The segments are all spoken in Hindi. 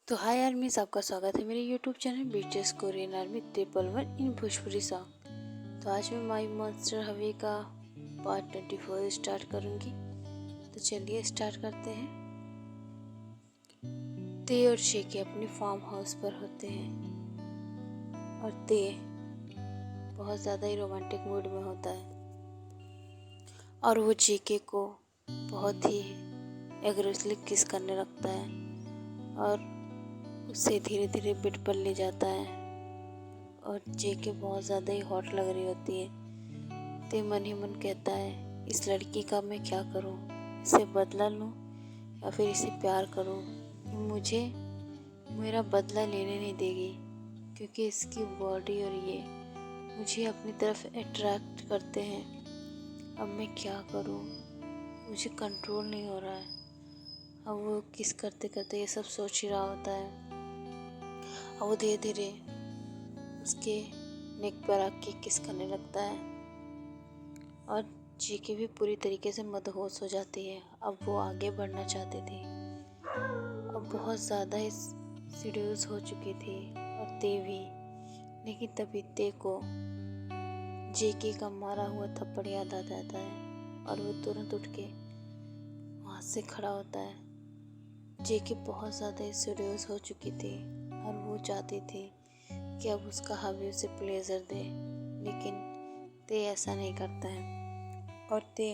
तो हाय आर्मीज, आपका स्वागत है मेरे YouTube channel BTS Korean army 111 इन भोजपुरी सॉन्ग। तो आज मैं माई मॉन्स्टर हवे का पार्ट 24 स्टार्ट करूँगी। तो चलिए स्टार्ट करते हैं। ते और शेके अपने फार्म हाउस पर होते हैं और ते बहुत ज़्यादा ही रोमांटिक मूड में होता है और वो जेके को बहुत ही एग्रेसिवली किस करने लगता है और उससे धीरे धीरे बेड पर ले जाता है और जेके बहुत ज़्यादा ही हॉट लग रही होती है। ते मन ही मन कहता है, इस लड़की का मैं क्या करूं, इसे बदला लूं या फिर इसे प्यार करूं। मुझे मेरा बदला लेने नहीं देगी क्योंकि इसकी बॉडी और ये मुझे अपनी तरफ अट्रैक्ट करते हैं। अब मैं क्या करूं, मुझे कंट्रोल नहीं हो रहा है। अब वो किस करते करते ये सब सोच ही रहा होता है और वो धीरे धीरे उसके नेक पर आके किस करने लगता है और जेके भी पूरी तरीके से मदहोश हो जाती है। अब वो आगे बढ़ना चाहती थी, अब बहुत ज़्यादा ही सीरियस हो चुकी थी और ते भी। लेकिन तभी ते को जेके का मारा हुआ थप्पड़ याद आ जाता है और वो तुरंत उठ के वहाँ से खड़ा होता है। जेके बहुत ज़्यादा ही सीरियस हो चुकी थी और वो चाहती थी कि अब उसका हबी उसे प्लेजर दे, लेकिन ते ऐसा नहीं करता है और ते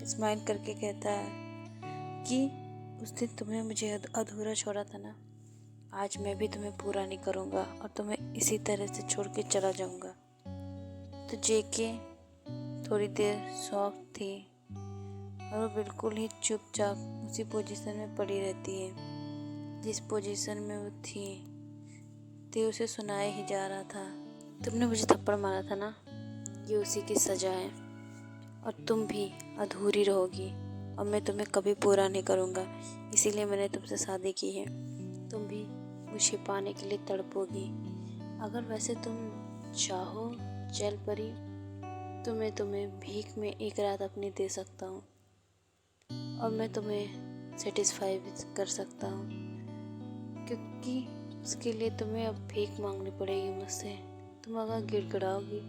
स्माइल करके कहता है कि उस दिन तुमने मुझे अधूरा छोड़ा था ना, आज मैं भी तुम्हें पूरा नहीं करूँगा और तुम्हें इसी तरह से छोड़ के चला जाऊँगा। तो जेके थोड़ी देर शॉक थी और वो बिल्कुल ही चुपचाप उसी पोजीशन में पड़ी रहती है जिस पोजीशन में वो थी। ते उसे सुनाए ही जा रहा था, तुमने मुझे थप्पड़ मारा था ना, ये उसी की सज़ा है और तुम भी अधूरी रहोगी और मैं तुम्हें कभी पूरा नहीं करूँगा, इसीलिए मैंने तुमसे शादी की है। तुम भी मुझे पाने के लिए तड़पोगी। अगर वैसे तुम चाहो जल परी तो मैं तुम्हें भीख में एक रात अपनी दे सकता हूँ और मैं तुम्हें सेटिस्फाई भी कर सकता हूँ, क्योंकि उसके लिए तुम्हें अब भीख मांगनी पड़ेगी मुझसे। तुम अगर गिड़गिड़ाओगी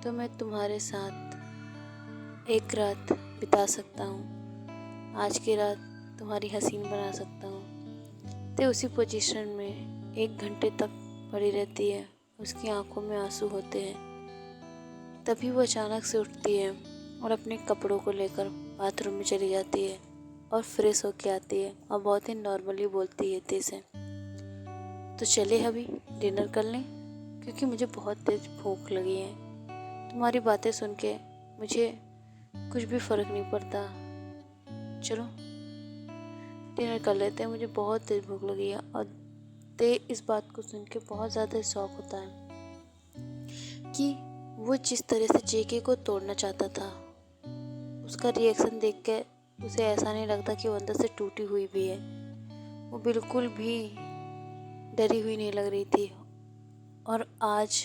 तो मैं तुम्हारे साथ एक रात बिता सकता हूँ, आज की रात तुम्हारी हसीन बना सकता हूँ। तो उसी पोजीशन में 1 घंटे तक पड़ी रहती है, उसकी आंखों में आंसू होते हैं। तभी वो अचानक से उठती है और अपने कपड़ों को लेकर बाथरूम में चली जाती है और फ्रेश होके आती है और बहुत ही नॉर्मली बोलती है ते से, तो चले अभी डिनर कर लें क्योंकि मुझे बहुत तेज भूख लगी है। तुम्हारी बातें सुन के मुझे कुछ भी फ़र्क नहीं पड़ता, चलो डिनर कर लेते हैं, मुझे बहुत तेज भूख लगी है। और ते इस बात को सुन के बहुत ज़्यादा शौक होता है कि वो जिस तरह से जेके को तोड़ना चाहता था, उसका रिएक्शन देख के उसे ऐसा नहीं लगता कि वो अंदर से टूटी हुई भी है। वो बिल्कुल भी डरी हुई नहीं लग रही थी और आज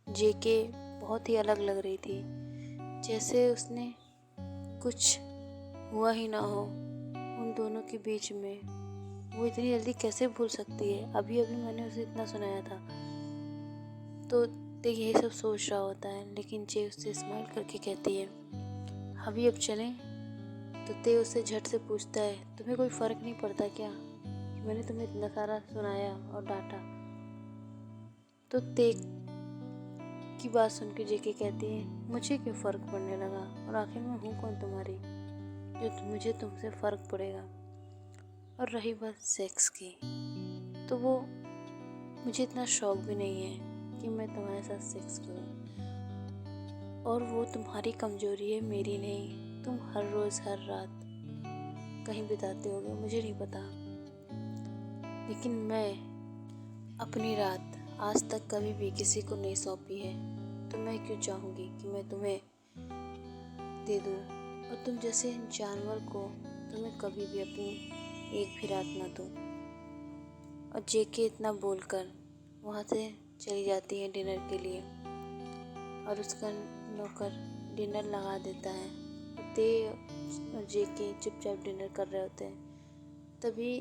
जेके बहुत ही अलग लग रही थी, जैसे उसने कुछ हुआ ही ना हो उन दोनों के बीच में। वो इतनी जल्दी कैसे भूल सकती है, अभी अभी मैंने उसे इतना सुनाया था। तो ते यही सब सोच रहा होता है, लेकिन जे उससे स्माइल करके कहती है अभी अब चलें। तो ते उससे झट से पूछता है, तुम्हें कोई फ़र्क नहीं पड़ता क्या कि मैंने तुम्हें इतना सारा सुनाया और डांटा। तो ते की बात सुन के जेके कहती है, मुझे क्यों फ़र्क पड़ने लगा, और आखिर मैं हूँ कौन तुम्हारी जो मुझे तुमसे फ़र्क पड़ेगा। और रही बात सेक्स की, तो वो मुझे इतना शौक भी नहीं है कि मैं तुम्हारे साथ सेक्स करूँ, और वो तुम्हारी कमज़ोरी है मेरी नहीं। तुम हर रोज़ हर रात कहीं बिताते होगे, मुझे नहीं पता, लेकिन मैं अपनी रात आज तक कभी भी किसी को नहीं सौंपी है। तो मैं क्यों चाहूँगी कि मैं तुम्हें दे दूँ, और तुम जैसे जानवर को तुम्हें कभी भी अपनी एक भी रात ना दूँ। और जेके इतना बोलकर वहाँ से चली जाती है डिनर के लिए और उसका नौकर डिनर लगा देता है। ते और जेके चुपचाप डिनर कर रहे होते हैं। तभी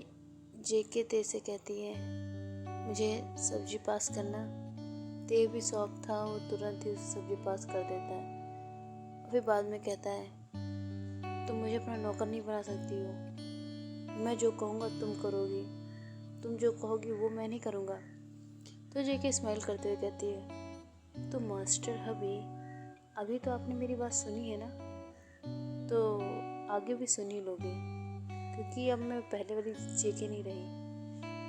जेके ते से कहती है, मुझे सब्जी पास करना। ते भी शौक था, वो तुरंत ही उसे सब्जी पास कर देता है। फिर बाद में कहता है, तुम मुझे अपना नौकर नहीं बना सकती हो, मैं जो कहूँगा तुम करोगी, तुम जो कहोगी वो मैं नहीं करूँगा। तो जेके स्माइल करते हुए कहती है, तो मास्टर हबी, अभी तो आपने मेरी बात सुनी है ना, तो आगे भी सुन ही लोगे, क्योंकि अब मैं पहले वाली जेके नहीं रही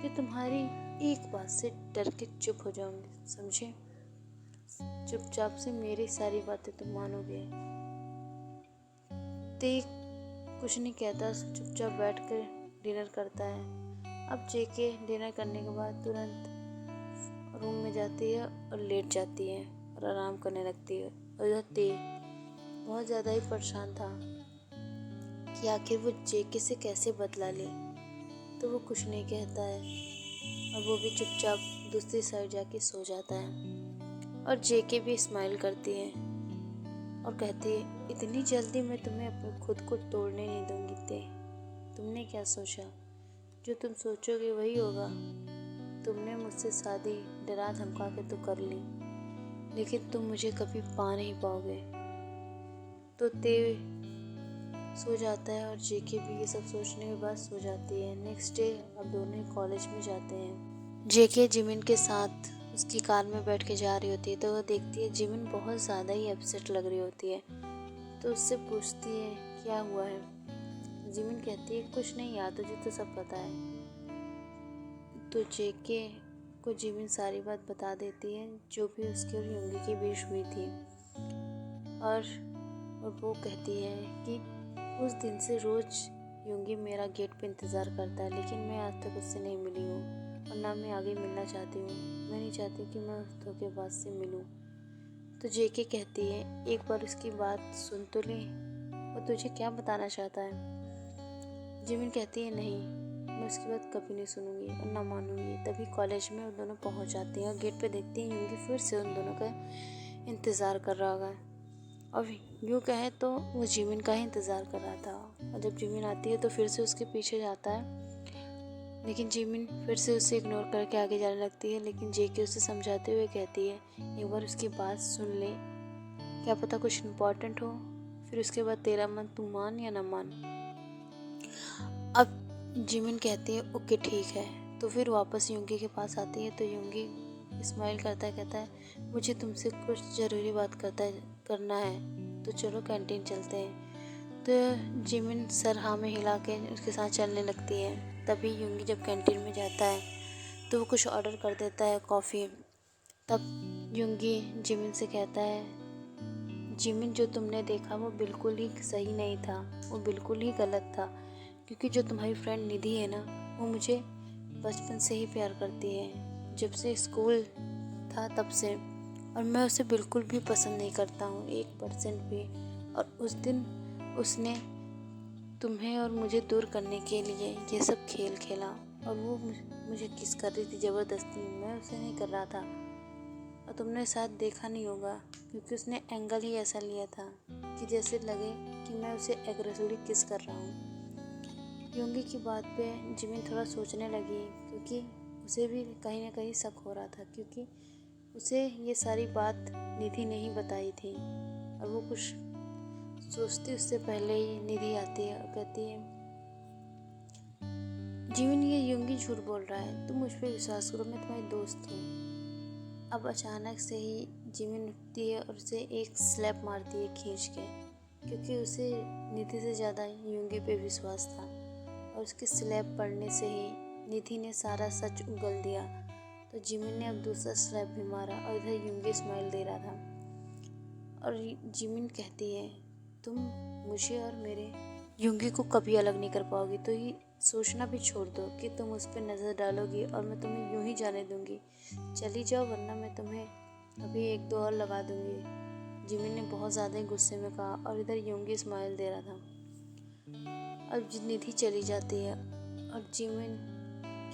जो तुम्हारी एक बात से डर के चुप हो जाऊंगी, समझे? चुपचाप से मेरी सारी बातें तुम मानोगे। ते कुछ नहीं कहता, चुपचाप बैठकर डिनर करता है। अब जेके डिनर करने के बाद तुरंत रूम में जाती है और लेट जाती है और आराम करने लगती है। और इधर ते बहुत ज़्यादा ही परेशान था कि आखिर वो जेके से कैसे बदला ले। तो वो कुछ नहीं कहता है और वो भी चुपचाप दूसरी साइड जाके सो जाता है। और जेके भी स्माइल करती है और कहती है, इतनी जल्दी मैं तुम्हें अपने खुद को तोड़ने नहीं दूंगी ते। तुमने क्या सोचा? जो तुम सोचोगे वही होगा। तुमने मुझसे शादी डरा धमका के तो कर ली, लेकिन तुम मुझे कभी पा नहीं पाओगे। तो ते सो जाता है और जेके भी ये सब सोचने के बाद सो जाती है। नेक्स्ट डे अब दोनों ही कॉलेज में जाते हैं। जेके जिमिन के साथ उसकी कार में बैठ के जा रही होती है, तो वो देखती है जिमिन बहुत ज़्यादा ही अपसेट लग रही होती है। तो उससे पूछती है, क्या हुआ है? जिमिन कहती है, कुछ नहीं यार, तुझे तो सब पता है। तो जेके को जिमिन सारी बात बता देती है, जो भी उसकी और युंगी के बीच हुई थी। और वो कहती है कि उस दिन से रोज़ युंगी मेरा गेट पे इंतज़ार करता है, लेकिन मैं आज तक उससे नहीं मिली हूँ और ना मैं आगे मिलना चाहती हूँ। मैं नहीं चाहती कि मैं उस धोखेबाज से मिलूँ। तो जेके कहती है, एक बार उसकी बात सुन तो ले, वो तुझे क्या बताना चाहता है? जिमिन कहती है, नहीं, मैं उसकी बात कभी नहीं सुनूंगी और ना मानूंगी। तभी कॉलेज में वो दोनों पहुंच जाती हैं और गेट पे देखती हैं युंगी फिर से उन दोनों का इंतज़ार कर रहा होगा। और यूँ कहे तो वो जिमिन का ही इंतज़ार कर रहा था। और जब जिमिन आती है तो फिर से उसके पीछे जाता है, लेकिन जिमिन फिर से उसे इग्नोर करके आगे जाने लगती है। लेकिन जेके उसे समझाते हुए कहती है, एक बार उसकी बात सुन ले, क्या पता कुछ इम्पोर्टेंट हो, फिर उसके बाद तेरा मन, तू मान या ना मान। अब जिमिन कहती है, ओके ठीक है। तो फिर वापस युंगी के पास आती है। तो युंगी स्माइल करता है, कहता है, मुझे तुमसे कुछ ज़रूरी बात करना है, तो चलो कैंटीन चलते हैं। तो जिमिन सर हाँ में हिला के उसके साथ चलने लगती है। तभी युंगी जब कैंटीन में जाता है तो वो कुछ ऑर्डर कर देता है, कॉफ़ी। तब युंगी जिमिन से कहता है, जिमिन जो तुमने देखा वो बिल्कुल ही सही नहीं था, वो बिल्कुल ही गलत था, क्योंकि जो तुम्हारी फ्रेंड निधि है ना, वो मुझे बचपन से ही प्यार करती है, जब से स्कूल था तब से, और मैं उसे बिल्कुल भी पसंद नहीं करता हूँ, 1% भी। और उस दिन उसने तुम्हें और मुझे दूर करने के लिए ये सब खेल खेला और वो मुझे किस कर रही थी ज़बरदस्ती, मैं उसे नहीं कर रहा था। और तुमने शायद देखा नहीं होगा, क्योंकि उसने एंगल ही ऐसा लिया था कि जैसे लगे कि मैं उसे एग्रेसिवली किस कर रहा हूँ। युंगी की बात पे जिमिन थोड़ा सोचने लगी, क्योंकि उसे भी कहीं ना कहीं शक हो रहा था, क्योंकि उसे ये सारी बात निधि ने ही बताई थी। और वो कुछ सोचती उससे पहले ही निधि आती है और कहती है, जिमिन ये युंगी झूठ बोल रहा है, तुम मुझ पर विश्वास करो, मैं तुम्हारी दोस्त हूँ। अब अचानक से ही जिमिन उठती है और उसे एक स्लैप मारती है खींच के, क्योंकि उसे निधि से ज़्यादा युंगी पे विश्वास था। और उसके स्लैप पड़ने से ही निधि ने सारा सच उगल दिया। तो जिमिन ने अब दूसरा स्लैप भी मारा और इधर युंगी स्माइल दे रहा था। और जिमिन कहती है, तुम मुझे और मेरे युंगी को कभी अलग नहीं कर पाओगी, तो ये सोचना भी छोड़ दो कि तुम उस पर नज़र डालोगी और मैं तुम्हें यूं ही जाने दूंगी। चली जाओ, वरना मैं तुम्हें अभी 1-2 और लगा दूंगी। जिमिन ने बहुत ज़्यादा ही गुस्से में कहा और इधर युंगी स्माइल दे रहा था। अब निधि चली जाती है और जिमिन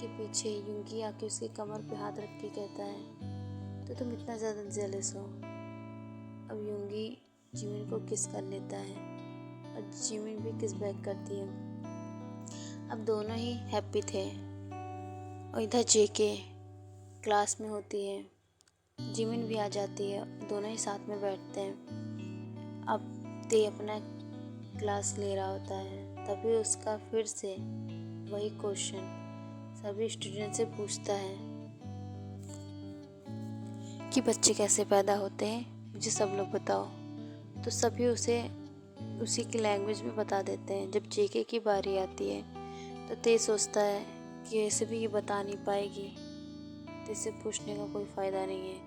के पीछे युंगी आके उसके कमर पे हाथ रख के कहता है, तो तुम इतना ज़्यादा जेलस हो। अब युंगी जिमिन को किस कर लेता है और जिमिन भी किस बैक करती है। अब दोनों ही हैप्पी थे। और इधर जेके क्लास में होती है, जिमिन भी आ जाती है, दोनों ही साथ में बैठते हैं। अब ते अपना क्लास ले रहा होता है, तभी उसका फिर से वही क्वेश्चन सभी स्टूडेंट से पूछता है कि बच्चे कैसे पैदा होते हैं, मुझे सब लोग बताओ। तो सभी उसे उसी की लैंग्वेज में बता देते हैं। जब जेके की बारी आती है तो ते सोचता है कि ऐसे भी ये बता नहीं पाएगी, तो इसे पूछने का कोई फ़ायदा नहीं है।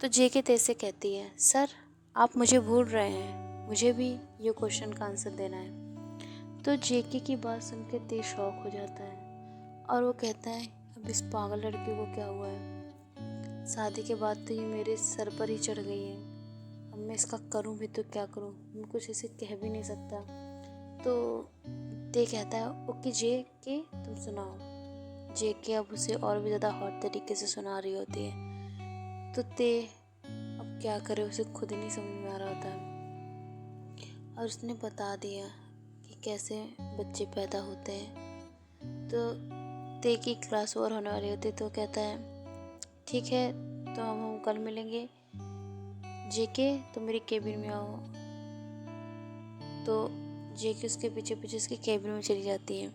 तो जेके ते से कहती है, सर आप मुझे भूल रहे हैं, मुझे भी ये क्वेश्चन का आंसर देना है। तो जेके की बात सुन के ते शॉक हो जाता है और वो कहता है, अब इस पागल लड़की को क्या हुआ है, शादी के बाद तो ये मेरे सर पर ही चढ़ गई है, अब मैं इसका करूं भी तो क्या करूं, मैं कुछ इसे कह भी नहीं सकता। तो ते कहता है, ओके जे के तुम सुनाओ। जे के अब उसे और भी ज़्यादा हॉट तरीके से सुना रही होती है। तो ते अब क्या करे, उसे खुद ही नहीं समझ में आ रहा होता और उसने बता दिया कि कैसे बच्चे पैदा होते हैं। तो ते की क्लास ओवर होने वाली होती तो कहता है, ठीक है तो अब हम कल मिलेंगे, जेके तो मेरी केबिन में आओ। तो जेके उसके पीछे पीछे उसके केबिन में चली जाती है।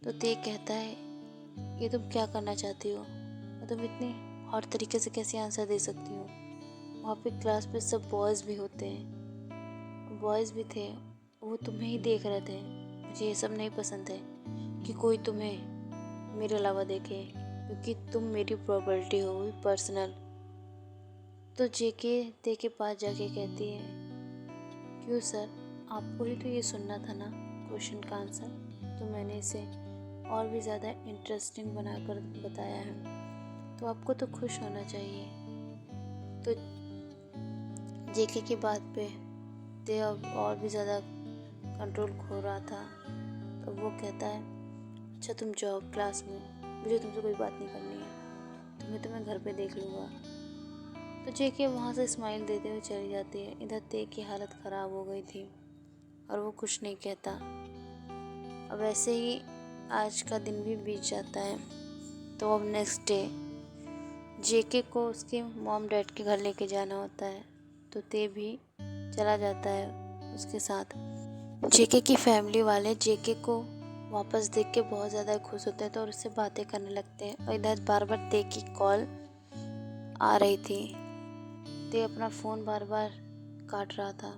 तो ते कहता है, ये तुम क्या करना चाहती हो, और तुम इतनी हॉट तरीके से कैसे आंसर दे सकती हो, वहाँ पे क्लास पे सब बॉयज़ भी होते हैं, बॉयज़ भी थे, वो तुम्हें ही देख रहे थे, मुझे ये सब नहीं पसंद है कि कोई तुम्हें मेरे अलावा देखे, क्योंकि तुम मेरी प्रॉपर्टी हो, भी पर्सनल। तो जेके ते के पास जाके कहती है, क्यों सर, आपको ही तो ये सुनना था ना क्वेश्चन का आंसर, तो मैंने इसे और भी ज़्यादा इंटरेस्टिंग बनाकर बताया है, तो आपको तो खुश होना चाहिए। तो जेके की बात पे ते अब और भी ज़्यादा कंट्रोल खो रहा था। तो वो कहता है, अच्छा तुम जाओ क्लास में, मुझे तुमसे कोई बात नहीं करनी है, तुम्हें घर पे देख लूँगा। तो जेके वहाँ से स्माइल देते हुए चली जाती है। इधर ते की हालत ख़राब हो गई थी और वो कुछ नहीं कहता। अब ऐसे ही आज का दिन भी बीत जाता है। तो अब नेक्स्ट डे जेके को उसके मॉम डैड के घर लेके जाना होता है, तो ते भी चला जाता है उसके साथ। जेके की फैमिली वाले जेके को वापस देख के बहुत ज़्यादा खुश होते हैं तो और उससे बातें करने लगते हैं। और इधर बार बार ते की कॉल आ रही थी, ते अपना फ़ोन बार बार काट रहा था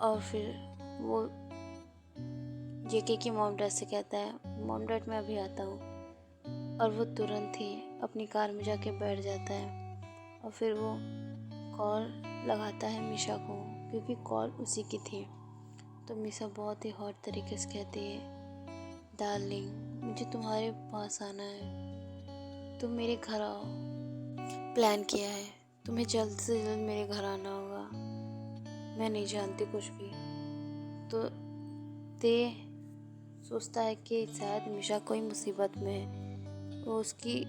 और फिर वो जेके की मॉम डैड से कहता है, मॉम डैड मैं अभी आता हूँ, और वो तुरंत ही अपनी कार में जाके बैठ जाता है और फिर वो कॉल लगाता है मिशा को, क्योंकि कॉल उसी की थी। तो मिशा बहुत ही हॉट तरीके से कहती है, डार्लिंग मुझे तुम्हारे पास आना है, तुम मेरे घर आओ, प्लान किया है, तुम्हें जल्द से जल्द मेरे घर आना होगा, मैं नहीं जानती कुछ भी। तो ते सोचता है कि शायद मिशा कोई मुसीबत में है, वो उसकी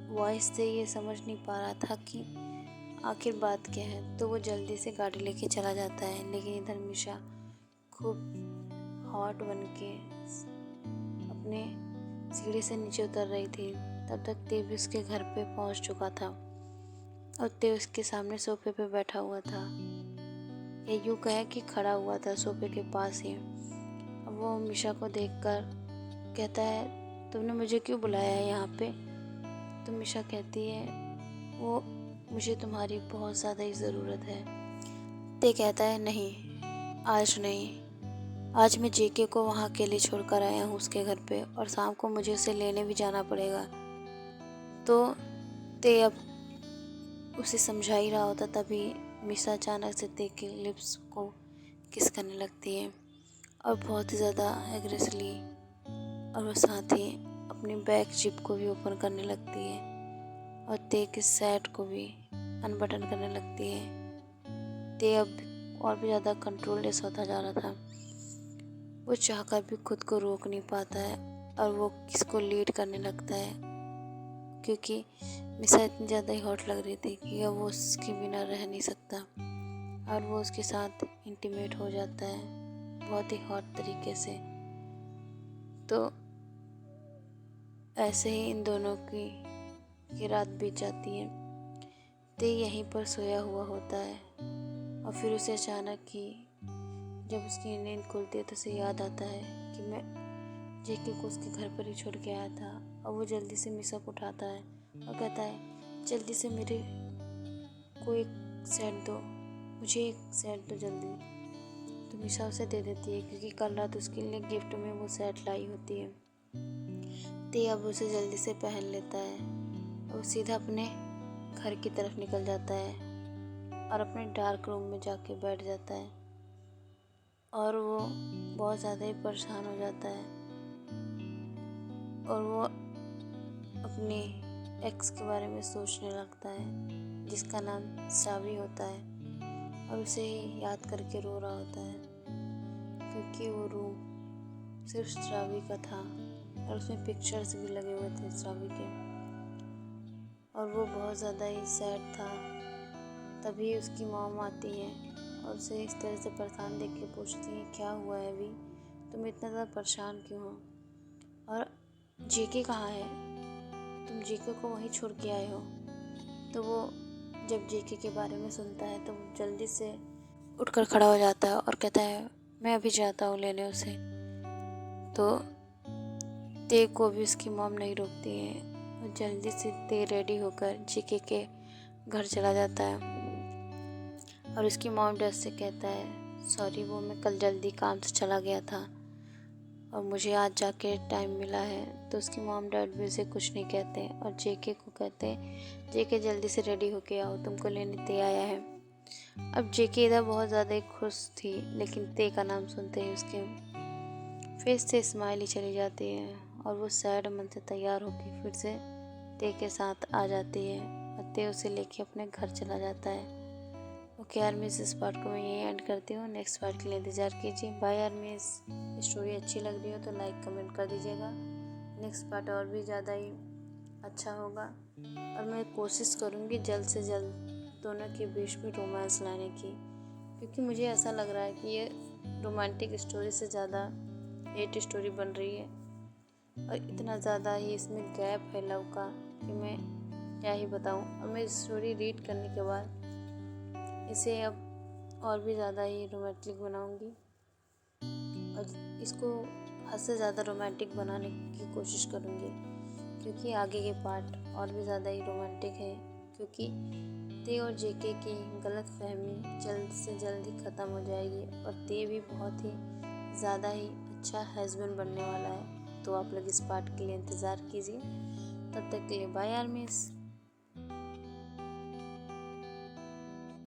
वॉइस से ये समझ नहीं पा रहा था कि आखिर बात क्या है। तो वो जल्दी से गाड़ी लेके चला जाता है, लेकिन इधर मिशा खूब हॉट बन के अपने सीढ़ी से नीचे उतर रही थी। तब तक ते भी उसके घर पे पहुंच चुका था और ते उसके सामने सोफे पे बैठा हुआ था, या यूँ कहे कि खड़ा हुआ था सोफे के पास ही। अब वो मिशा को देखकर कहता है, तुमने मुझे क्यों बुलाया है यहाँ पे। तो मिशा कहती है, वो मुझे तुम्हारी बहुत ज़्यादा ही ज़रूरत है। ते कहता है, नहीं आज नहीं, आज मैं जेके को वहाँ अकेले छोड़कर आया हूँ उसके घर पे, और शाम को मुझे उसे लेने भी जाना पड़ेगा। तो ते अब उसे समझा ही रहा होता, तभी मिशा अचानक से ते के लिप्स को किस करने लगती है और बहुत ही ज़्यादा एग्रेसिवली, और वो साथ ही अपनी बैक जिप को भी ओपन करने लगती है और ते के शर्ट को भी अनबटन करने लगती है। ते अब और भी ज़्यादा कंट्रोललेस होता जा रहा था, वो चाहकर भी खुद को रोक नहीं पाता है और वो किसको लीड करने लगता है, क्योंकि मिशा इतनी ज़्यादा ही हॉट लग रही थी कि अब वो उसके बिना रह नहीं सकता, और वो उसके साथ इंटीमेट हो जाता है बहुत ही हॉट तरीके से। तो ऐसे ही इन दोनों की रात बीत जाती है। ते यहीं पर सोया हुआ होता है और फिर उसे अचानक ही जब उसकी नींद खुलती है तो उसे याद आता है कि मैं जेके को उसके घर पर ही छोड़ के आया था। और वो जल्दी से मिसा को उठाता है और कहता है, जल्दी से मेरे को एक सेट दो, मुझे एक सेट दो जल्दी। तो मिसा उसे दे देती है क्योंकि कल रात उसके लिए गिफ्ट में वो सेट लाई होती है। ते अब उसे जल्दी से पहन लेता है और सीधा अपने घर की तरफ निकल जाता है और अपने डार्क रूम में जाके बैठ जाता है। और वो बहुत ज़्यादा ही परेशान हो जाता है और वो अपनी एक्स के बारे में सोचने लगता है जिसका नाम श्रावी होता है और उसे ही याद करके रो रहा होता है क्योंकि वो रूम सिर्फ श्रावी का था और उसमें पिक्चर्स भी लगे हुए थे श्रावी के। और वो बहुत ज़्यादा ही सैड था। तभी उसकी मॉम आती है और उसे इस तरह से परेशान देख के पूछती है, क्या हुआ है अभी, तुम इतना ज़्यादा परेशान क्यों हो? और जेके कहाँ है? तुम जेके को वहीं छोड़ के आए हो? तो वो जब जेके के बारे में सुनता है तो वो जल्दी से उठकर खड़ा हो जाता है और कहता है, मैं अभी जाता हूँ लेने उसे। तो ते को भी उसकी मॉम नहीं रोकती है और जल्दी से ते रेडी होकर जेके के घर चला जाता है और उसकी मॉम डर से कहता है, सॉरी वो मैं कल जल्दी काम से चला गया था और मुझे आज जाके टाइम मिला है। तो उसकी मॉम डैड भी उसे कुछ नहीं कहते और जेके को कहते, जेके जल्दी से रेडी होके आओ, तुमको लेने ते आया है। अब जेके इधर बहुत ज़्यादा ही खुश थी लेकिन ते का नाम सुनते ही उसके फेस से स्माइल ही चली जाती है और वो सैड मन से तैयार होकर फिर से ते के साथ आ जाती है और ते उसे लेके अपने घर चला जाता है। ओके आर्मीज, इस पार्ट को मैं यही एंड करती हूँ। नेक्स्ट पार्ट के लिए इंतज़ार कीजिए। बाय आर्मीज। स्टोरी अच्छी लग रही हो तो लाइक कमेंट कर दीजिएगा। नेक्स्ट पार्ट और भी ज़्यादा ही अच्छा होगा और मैं कोशिश करूँगी जल्द से जल्द दोनों के बीच में रोमांस लाने की, क्योंकि मुझे ऐसा लग रहा है कि ये रोमांटिक स्टोरी से ज़्यादा हेट स्टोरी बन रही है और इतना ज़्यादा ही इसमें गैप है लव का कि मैं क्या ही बताऊँ। और मैं स्टोरी रीड करने के बाद इसे अब और भी ज़्यादा ही रोमांटिक बनाऊंगी और इसको हद से ज़्यादा रोमांटिक बनाने की कोशिश करूंगी, क्योंकि आगे के पार्ट और भी ज़्यादा ही रोमांटिक है। क्योंकि ते और जेके की गलत फहमी जल्द से जल्द ही ख़त्म हो जाएगी और ते भी बहुत ही ज़्यादा ही अच्छा हस्बैंड बनने वाला है। तो आप लोग इस पार्ट के लिए इंतज़ार कीजिए। तब तक के लिए बाय आर्मीज।